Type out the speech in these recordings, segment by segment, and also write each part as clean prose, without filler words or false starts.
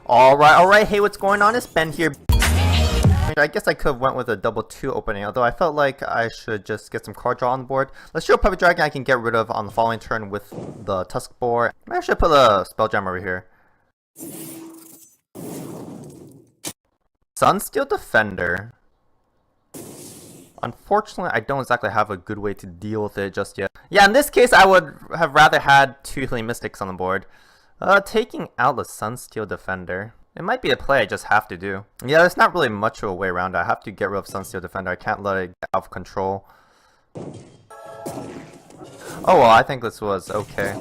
Alright, hey, what's going on? It's Ben here. I guess I could have went with a double 2 opening, although I felt like I should just get some card draw on the board. Let's show a Puppet Dragon I can get rid of on the following turn with the Tusk Boar. Maybe I should put a Spell Jam over here. Sunsteel Defender. Unfortunately, I don't exactly have a good way to deal with it just yet. Yeah, in this case, I would have rather had 2 Healing Mystics on the board. Taking out the Sunsteel Defender. It might be a play I just have to do. Yeah, there's not really much of a way around it. I have to get rid of Sunsteel Defender. I can't let it get out of control. Oh well, I think this was okay.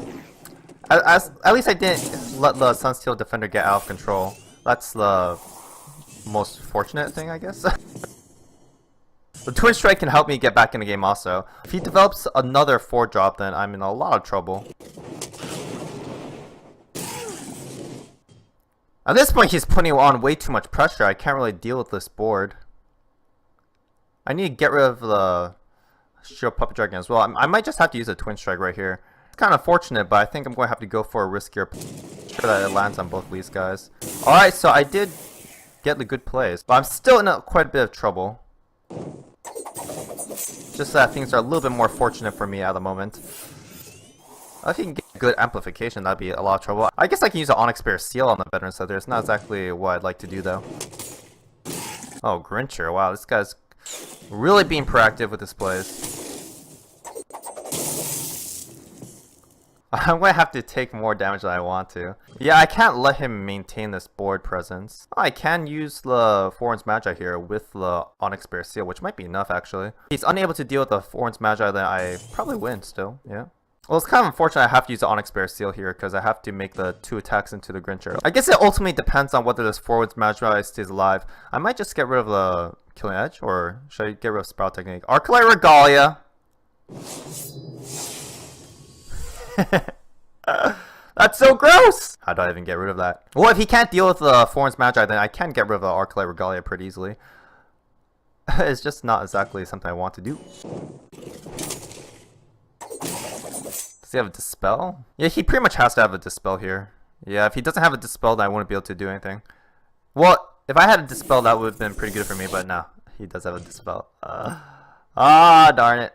At least I didn't let the Sunsteel Defender get out of control. That's the most fortunate thing, I guess. The Twin Strike can help me get back in the game also. If he develops another 4-drop, then I'm in a lot of trouble. At this point, he's putting on way too much pressure. I can't really deal with this board. I need to get rid of the Shield Puppet Dragon as well. I might just have to use a Twin Strike right here. It's kind of fortunate, but I think I'm going to have to go for a riskier play. Sure that it lands on both of these guys. Alright, so I did get the good plays, but I'm still in quite a bit of trouble. Just that things are a little bit more fortunate for me at the moment. If you can get good amplification, that'd be a lot of trouble. I guess I can use an Onyx Bear Seal on the Veteran Slither. It's not exactly what I'd like to do though. Oh, Grincher. Wow, this guy's really being proactive with his plays. I'm going to have to take more damage than I want to. Yeah, I can't let him maintain this board presence. I can use the Foreigns Magi here with the Onyx Bear Seal, which might be enough actually. If he's unable to deal with the Foreigns Magi, then I probably win still, yeah. Well, it's kind of unfortunate I have to use the Onyx Bear Seal here because I have to make the 2 attacks into the Grincher. I guess it ultimately depends on whether this Foreigns Magi stays alive. I might just get rid of the Killing Edge, or should I get rid of Sprout Technique? Arclight Regalia! That's so gross! How do I even get rid of that? Well, if he can't deal with the Foreigns Magi, then I can get rid of the Arclight Regalia pretty easily. It's just not exactly something I want to do. Does he have a Dispel? Yeah, he pretty much has to have a Dispel here. Yeah, if he doesn't have a Dispel, then I wouldn't be able to do anything. Well, if I had a Dispel, that would have been pretty good for me, but no. He does have a Dispel. Darn it.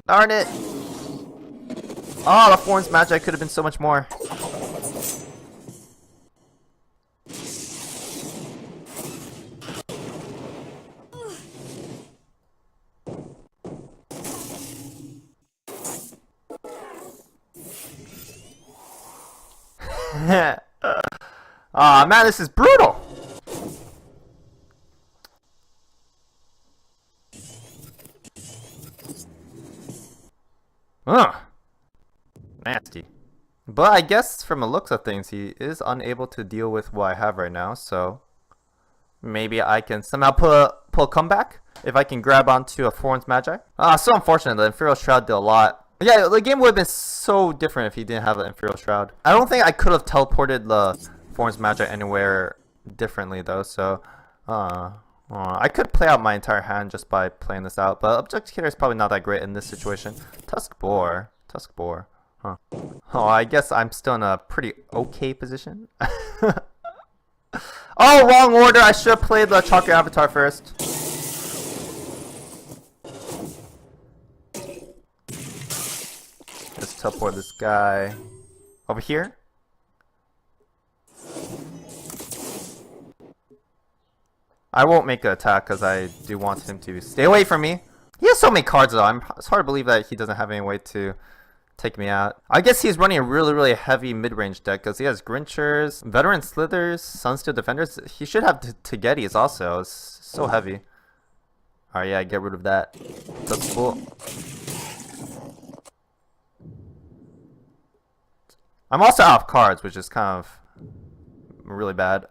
Darn it! Oh, the Foreigns Magi could have been so much more. Aw, man, this is brutal! Ugh. Nasty. But I guess from the looks of things, he is unable to deal with what I have right now, so maybe I can somehow pull a comeback if I can grab onto a Foreigns Magi. So unfortunate, the Imperial Shroud did a lot. Yeah, the game would have been so different if he didn't have an Imperial Shroud. I don't think I could have teleported the Foreigns Magi anywhere differently though, so I could play out my entire hand just by playing this out, but Abjudicator is probably not that great in this situation. Tusk Boar. Tusk Boar. Huh. Oh, I guess I'm still in a pretty okay position. Oh, wrong order! I should have played the Chalk Your Avatar first. Let's teleport this guy over here. I won't make an attack because I do want him to stay away from me. He has so many cards though. It's hard to believe that he doesn't have any way to take me out. I guess he's running a really heavy mid-range deck because he has Grinchers, Veteran Slithers, Sunsteel Defenders. He should have Tagetis also. It's so heavy. Alright, yeah, get rid of that. That's cool. I'm also out of cards, which is kind of really bad.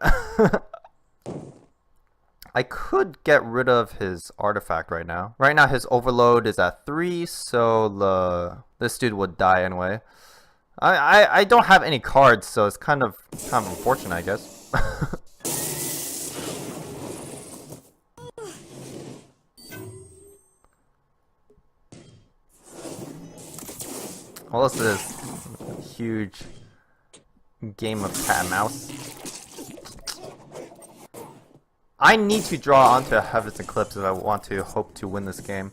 I could get rid of his artifact right now. Right now his overload is at 3, so this dude would die anyway. I don't have any cards, so it's kind of unfortunate, I guess. Well, this is a huge game of cat and mouse. I need to draw onto a Heaven's Eclipse if I want to hope to win this game.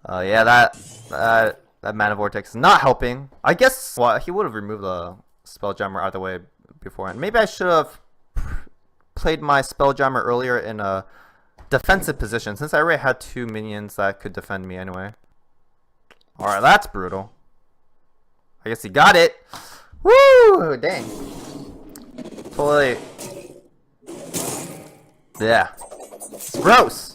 Yeah, that Mana Vortex is not helping. I guess he would have removed the Spelljammer either way beforehand. Maybe I should have played my Spelljammer earlier in a defensive position, since I already had 2 minions that could defend me anyway. Alright, that's brutal. I guess he got it. Woo! Dang. Totally. Yeah. It's gross.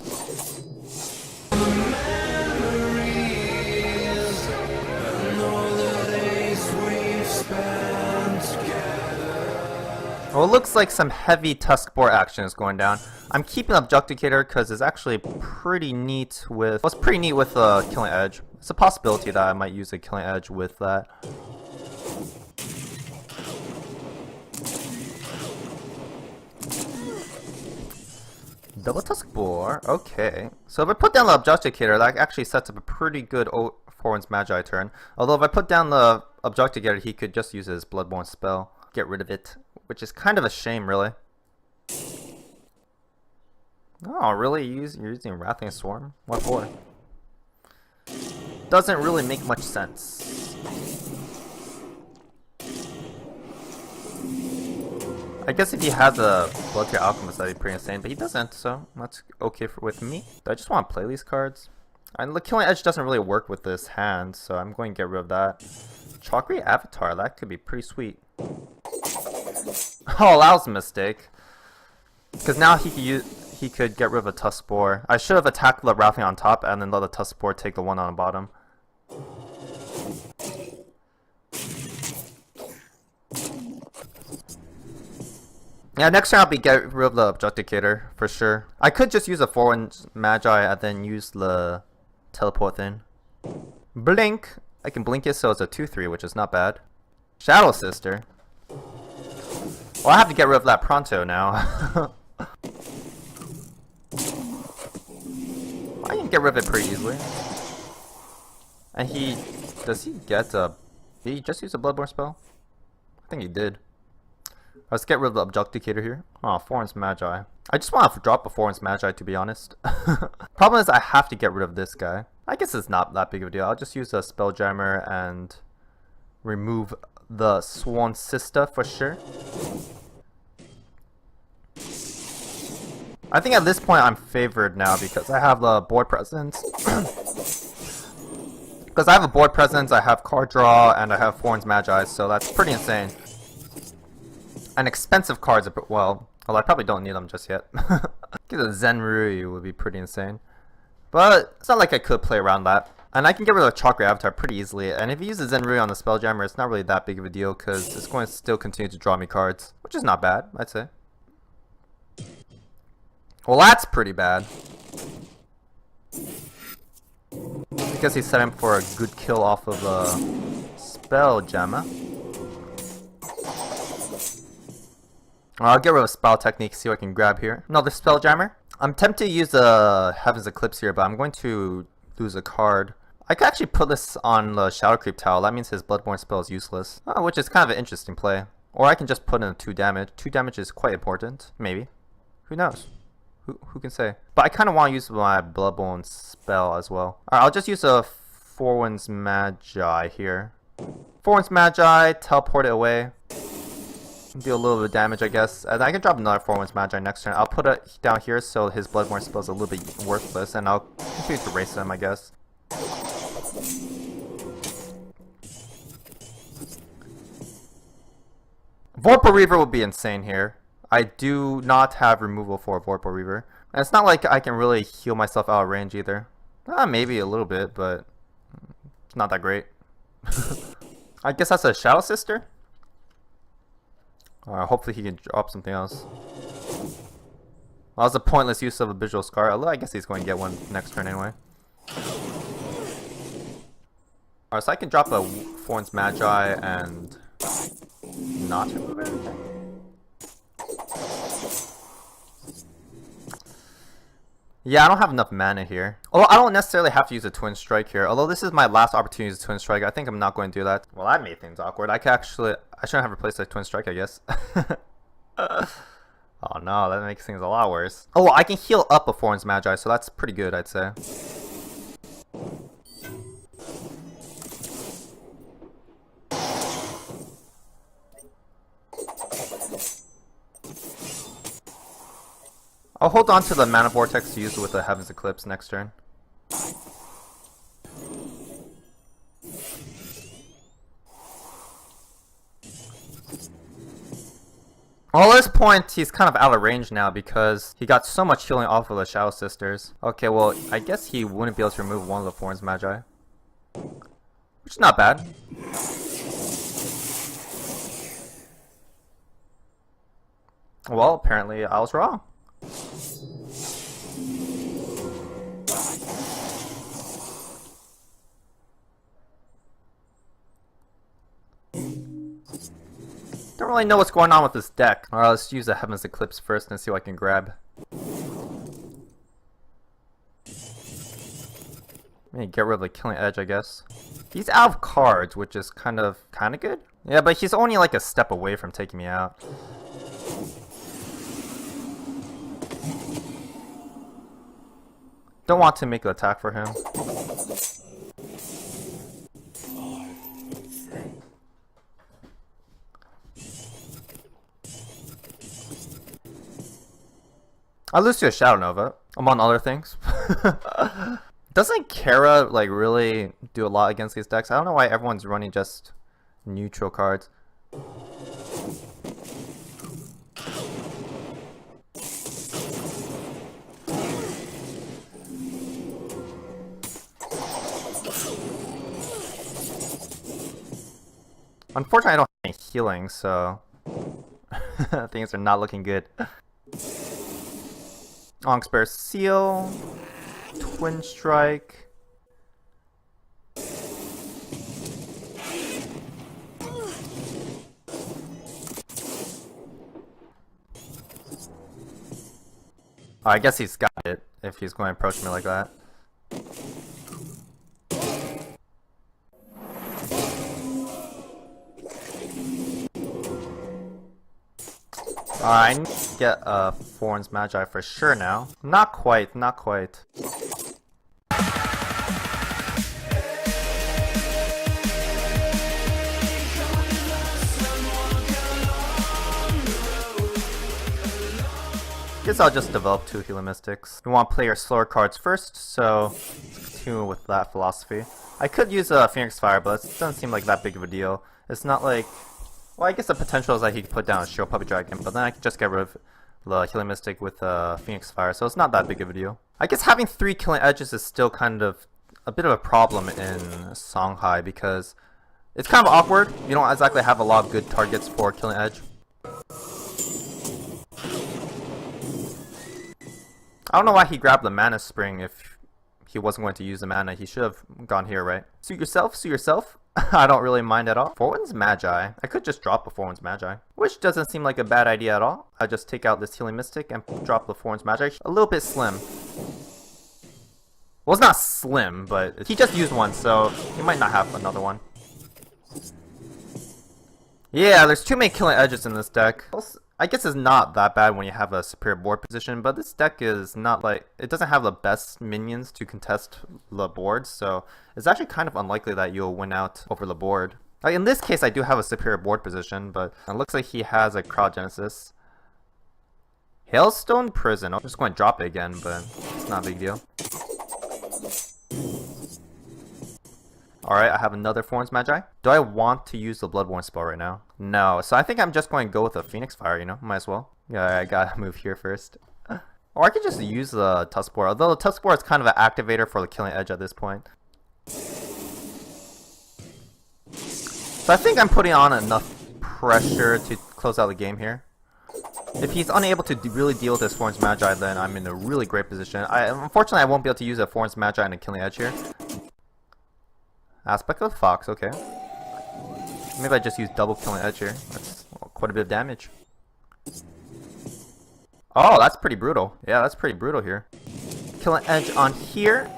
Well, it looks like some heavy Tuskboar action is going down. I'm keeping Abjudicator because it's actually pretty neat with... Well, it's pretty neat with Killing Edge. It's a possibility that I might use a Killing Edge with that. Double Tuskboar, okay. So if I put down the Abjudicator, that actually sets up a pretty good Forward's Magi turn. Although if I put down the Abjudicator, he could just use his Bloodborne spell. Get rid of it. Which is kind of a shame, really. Oh, really? You're using Wrathling Swarm? What for? Doesn't really make much sense. I guess if he had the Bloodtear Alchemist, that'd be pretty insane, but he doesn't, so that's okay with me. But I just want to play these cards. And the Killing Edge doesn't really work with this hand, so I'm going to get rid of that. Chakra Avatar, that could be pretty sweet. Oh, that was a mistake. Because now he could get rid of a Tuskboar. I should have attacked the Wrathling on top and then let the Tuskboar take the one on the bottom. Yeah, next turn I'll be get rid of the Abjudicator for sure. I could just use a Forward's Magi and then use the teleport thing. Blink. I can blink it so it's a 2/3, which is not bad. Shadow Sister. Well, I have to get rid of that pronto now. I can get rid of it pretty easily. And does he get a... Did he just use a Bloodborne spell? I think he did. Let's get rid of the Abjudicator here. Oh, Forward's Magi. I just want to drop a Forward's Magi, to be honest. Problem is I have to get rid of this guy. I guess it's not that big of a deal. I'll just use a Spelljammer and remove the Swan Sister for sure. I think at this point I'm favored now because I have the board presence. Because I have a board presence, I have card draw, and I have Forward's Magi, so that's pretty insane. And expensive cards, well, I probably don't need them just yet. Get a Zenrui would be pretty insane. But it's not like I could play around that. And I can get rid of the Chakra Avatar pretty easily. And if you use the Zenrui on the Spelljammer, it's not really that big of a deal because it's going to still continue to draw me cards. Which is not bad, I'd say. Well, that's pretty bad. Because he's setting for a good kill off of a Spelljammer. I'll get rid of Spell Technique, see what I can grab here. Another Spelljammer. I'm tempted to use the Heaven's Eclipse here, but I'm going to lose a card. I could actually put this on the Shadow Creep Towel. That means his Bloodborne spell is useless. Which is kind of an interesting play. Or I can just put in 2 damage. 2 damage is quite important. Maybe. Who knows? Who can say? But I kind of want to use my Bloodborne spell as well. Alright, I'll just use a Forward's Magi here. Forward's Magi, teleport it away. Do a little bit of damage, I guess. And I can drop another Forward's Magi next turn. I'll put it down here so his Bloodborne spell is a little bit worthless, and I'll continue to race him, I guess. Vorpal Reaver would be insane here. I do not have removal for Vorpal Reaver. And it's not like I can really heal myself out of range either. Maybe a little bit, but it's not that great. I guess that's a Shadow Sister? Hopefully he can drop something else. Well, that was a pointless use of a Visual Scar, although I guess he's going to get one next turn anyway. Alright, so I can drop a Forward's Magi and not remove anything. Yeah, I don't have enough mana here. Although I don't necessarily have to use a Twin Strike here. Although this is my last opportunity to use a Twin Strike, I think I'm not going to do that. Well, that made things awkward. I shouldn't have replaced a Twin Strike, I guess. Oh no, that makes things a lot worse. Oh, I can heal up a Foreign's Magi, so that's pretty good, I'd say. I'll hold on to the Mana Vortex to use with the Heaven's Eclipse next turn. Well, at this point, he's kind of out of range now because he got so much healing off of the Shadow Sisters. Okay, well, I guess he wouldn't be able to remove one of the Foreign's Magi. Which is not bad. Well, apparently I was wrong. Don't really know what's going on with this deck. Alright, let's use the Heaven's Eclipse first and see what I can grab. Maybe get rid of the Killing Edge, I guess. He's out of cards, which is kind of good. Yeah, but he's only like a step away from taking me out. Don't want to make an attack for him. I lose to a Shadow Nova, among other things. Doesn't Kara like really do a lot against these decks? I don't know why everyone's running just neutral cards. Unfortunately, I don't have any healing, so things are not looking good. Ongspare Seal, Twin Strike. I guess he's got it if he's going to approach me like that. I need to get a Foreign's Magi for sure now. Not quite, not quite. Guess I'll just develop 2 Healing Mystics. We want to play our slower cards first, so let's continue with that philosophy. I could use a Phoenix Fire, but it doesn't seem like that big of a deal. It's not like... Well, I guess the potential is that he could put down a Shield Puppy Dragon, but then I could just get rid of the Healing Mystic with Phoenix Fire, so it's not that big of a deal. I guess having 3 Killing Edges is still kind of a bit of a problem in Songhai because it's kind of awkward. You don't exactly have a lot of good targets for Killing Edge. I don't know why he grabbed the Mana Spring if he wasn't going to use the mana. He should have gone here, right? Suit yourself, suit yourself. I don't really mind at all. Foreign's Magi. I could just drop a Foreign's Magi, which doesn't seem like a bad idea at all. I just take out this Healing Mystic and drop the Foreign's Magi. A little bit slim. Well, it's not slim, but he just used one, so he might not have another one. Yeah, there's too many Killing Edges in this deck. I guess it's not that bad when you have a superior board position, but this deck is not like... It doesn't have the best minions to contest the board, so it's actually kind of unlikely that you'll win out over the board. Like in this case, I do have a superior board position, but it looks like he has a Cryogenesis. Hailstone Prison. I'm just going to drop it again, but it's not a big deal. Alright, I have another Foreign's Magi. Do I want to use the Bloodborne spell right now? No, so I think I'm just going to go with a Phoenix Fire, you know? Might as well. Yeah, I gotta move here first. Or I could just use the Tuskboar, although the Tuskboar is kind of an activator for the Killing Edge at this point. So I think I'm putting on enough pressure to close out the game here. If he's unable to really deal with his Foreign's Magi, then I'm in a really great position. Unfortunately, I won't be able to use a Foreign's Magi and a Killing Edge here. Aspect of the Fox, okay. Maybe I just use double Killing Edge here. That's quite a bit of damage. Oh, that's pretty brutal. Yeah, that's pretty brutal here. Killing Edge on here.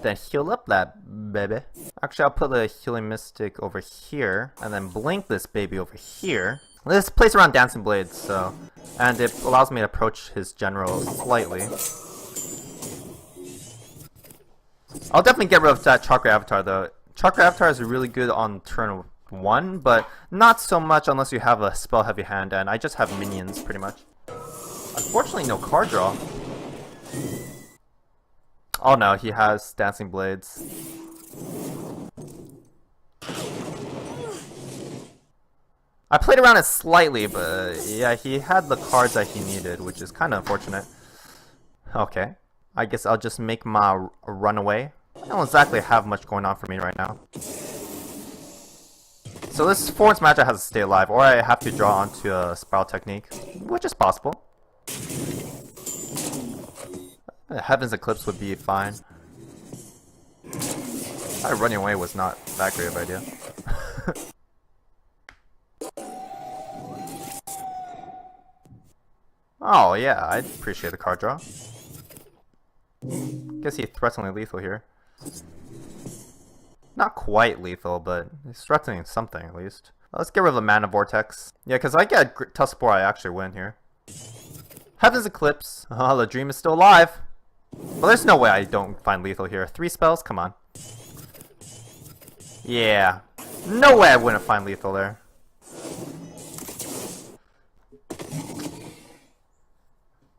Then heal up that baby. Actually, I'll put the Healing Mystic over here. And then blink this baby over here. This plays around Dancing Blades, so... And it allows me to approach his general slightly. I'll definitely get rid of that Chakra Avatar, though. Chakra Avatar is really good on turn 1, but not so much unless you have a spell-heavy hand, and I just have minions, pretty much. Unfortunately, no card draw. Oh no, he has Dancing Blades. I played around it slightly, but yeah, he had the cards that he needed, which is kind of unfortunate. Okay, I guess I'll just make my runaway. I don't exactly have much going on for me right now. So this forwards matchup has to stay alive, or I have to draw onto a Spiral Technique, which is possible. Heaven's Eclipse would be fine. Running away was not that great of an idea. Oh yeah, I'd appreciate the card draw. Guess he's threateningly lethal here. Not quite lethal, but he's threatening something at least. Let's get rid of the Mana Vortex. Yeah, because I get Tuskspore, I actually win here. Heaven's Eclipse. Oh, the dream is still alive. Well, there's no way I don't find lethal here. 3 spells? Come on. Yeah. No way I wouldn't find lethal there.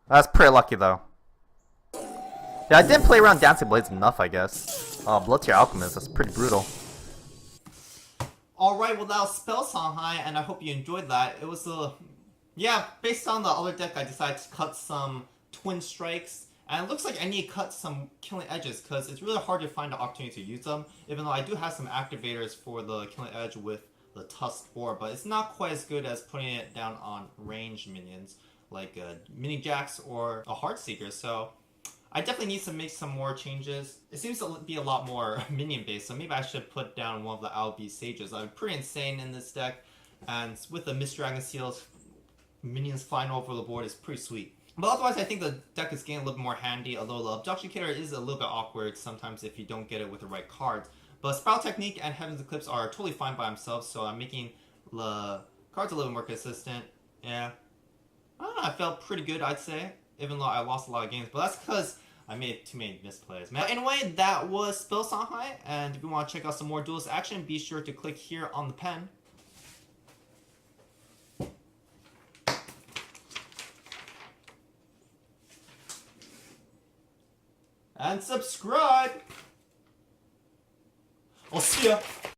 That's pretty lucky, though. Yeah, I didn't play around Dancing Blades enough, I guess. Oh, Blood Tier Alchemist, that's pretty brutal. Alright, well that was Spell Songhai, and I hope you enjoyed that. It was yeah, based on the other deck, I decided to cut some Twin Strikes. And it looks like I need to cut some Killing Edges, because it's really hard to find the opportunity to use them. Even though I do have some activators for the Killing Edge with the Tuskspore, but it's not quite as good as putting it down on ranged minions, like Mini Jacks or a Heartseeker, so I definitely need to make some more changes. It seems to be a lot more minion based, so maybe I should put down one of the LB Sages. I'm pretty insane in this deck, and with the Mist Dragon Seals, minions flying over the board is pretty sweet. But otherwise, I think the deck is getting a little more handy, although the Abjudicator is a little bit awkward sometimes if you don't get it with the right cards. But Spiral Technique and Heaven's Eclipse are totally fine by themselves, so I'm making the cards a little more consistent. Yeah. I don't know, I felt pretty good, I'd say, even though I lost a lot of games, but that's because I made too many misplays. But anyway, that was Spell Songhai, and if you want to check out some more Duelyst action, be sure to click here on the pen. And subscribe! I'll see ya!